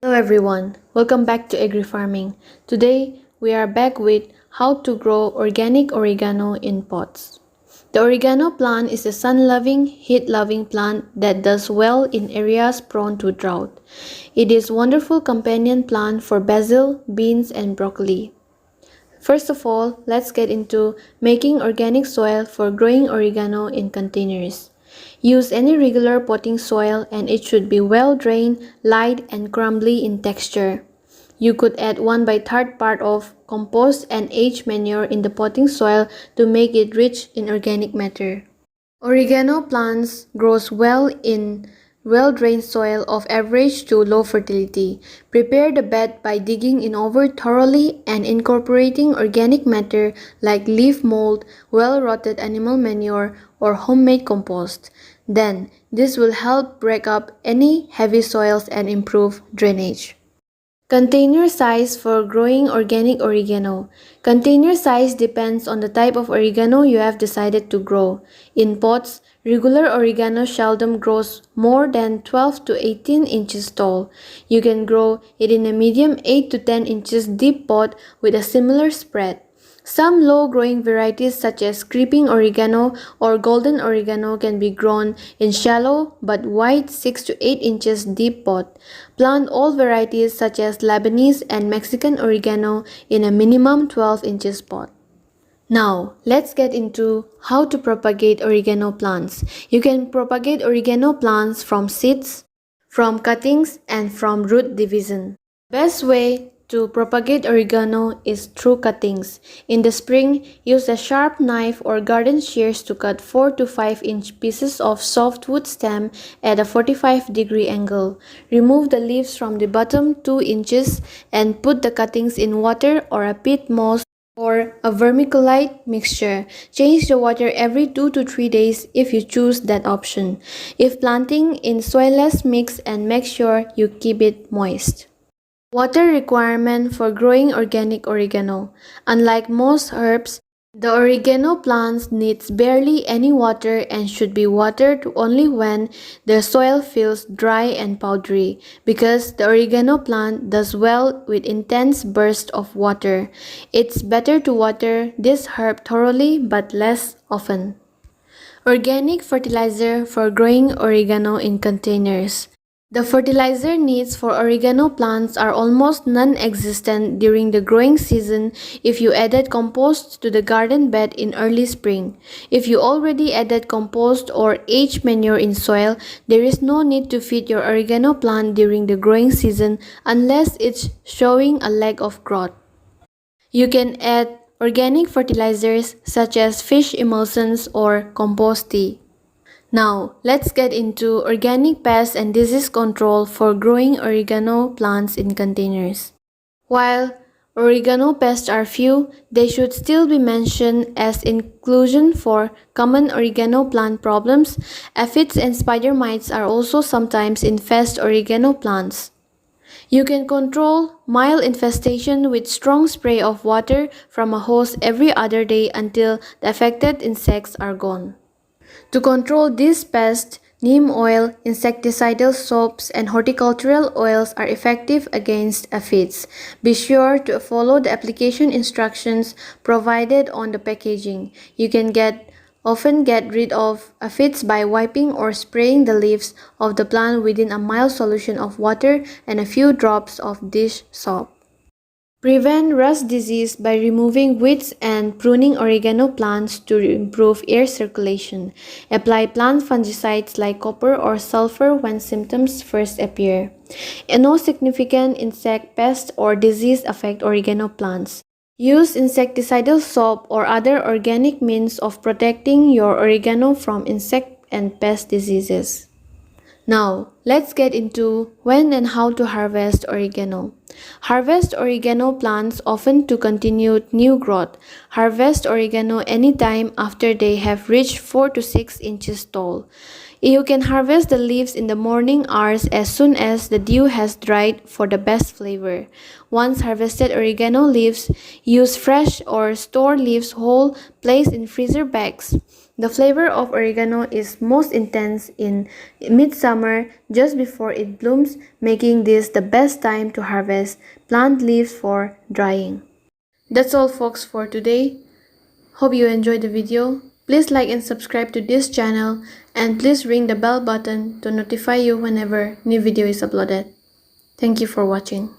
Hello everyone, welcome back to Agri Farming. Today we are back with how to grow organic oregano in pots. The oregano plant is a sun-loving, heat-loving plant that does well in areas prone to drought. It is a wonderful companion plant for basil, beans and broccoli. First of all, let's get into making organic soil for growing oregano in containers. Use any regular potting soil and it should be well drained, light and crumbly in texture. You could add 1/3 part of compost and aged manure in the potting soil to make it rich in organic matter. Oregano plants grows well in well-drained soil of average to low fertility. Prepare the bed by digging in over thoroughly and incorporating organic matter like leaf mold, well-rotted animal manure, or homemade compost. Then, this will help break up any heavy soils and improve drainage. Container size for growing organic oregano. Container size depends on the type of oregano you have decided to grow. In pots, regular oregano seldom grows more than 12 to 18 inches tall. You can grow it in a medium 8 to 10 inches deep pot with a similar spread. Some low-growing varieties such as creeping oregano or golden oregano can be grown in shallow but wide 6 to 8 inches deep pot. Plant all varieties such as Lebanese and Mexican oregano in a minimum 12 inches pot. Now, let's get into how to propagate oregano plants. You can propagate oregano plants from seeds, from cuttings, and from root division. Best way to propagate oregano is through cuttings. In the spring, use a sharp knife or garden shears to cut 4 to 5 inch pieces of softwood stem at a 45-degree angle. Remove the leaves from the bottom 2 inches and put the cuttings in water or a peat moss or a vermiculite mixture. Change the water every 2 to 3 days if you choose that option. If planting in soilless mix, and make sure you keep it moist. Water requirement for growing organic oregano. Unlike most herbs, the oregano plant needs barely any water and should be watered only when the soil feels dry and powdery, because the oregano plant does well with intense bursts of water. It's better to water this herb thoroughly but less often. Organic fertilizer for growing oregano in containers. The fertilizer needs for oregano plants are almost non-existent during the growing season if you added compost to the garden bed in early spring. If you already added compost or aged manure in soil, there is no need to feed your oregano plant during the growing season unless it's showing a lack of growth. You can add organic fertilizers such as fish emulsions or compost tea. Now, let's get into organic pest and disease control for growing oregano plants in containers. While oregano pests are few, they should still be mentioned as inclusion for common oregano plant problems. Aphids and spider mites are also sometimes infest oregano plants. You can control mild infestation with strong spray of water from a hose every other day until the affected insects are gone. To control these pests, neem oil, insecticidal soaps, and horticultural oils are effective against aphids. Be sure to follow the application instructions provided on the packaging. You can often get rid of aphids by wiping or spraying the leaves of the plant within a mild solution of water and a few drops of dish soap. Prevent rust disease by removing weeds and pruning oregano plants to improve air circulation. Apply plant fungicides like copper or sulfur when symptoms first appear. And no significant insect pest or disease affect oregano plants. Use insecticidal soap or other organic means of protecting your oregano from insect and pest diseases. Now, let's get into when and how to harvest oregano. Harvest oregano plants often to continue new growth. Harvest oregano anytime after they have reached 4 to 6 inches tall. You can harvest the leaves in the morning hours as soon as the dew has dried for the best flavor. Once harvested oregano leaves, use fresh or store leaves whole, placed in freezer bags. The flavor of oregano is most intense in midsummer just before it blooms, making this the best time to harvest plant leaves for drying. That's all folks for today. Hope you enjoyed the video. Please like and subscribe to this channel and please ring the bell button to notify you whenever new video is uploaded. Thank you for watching.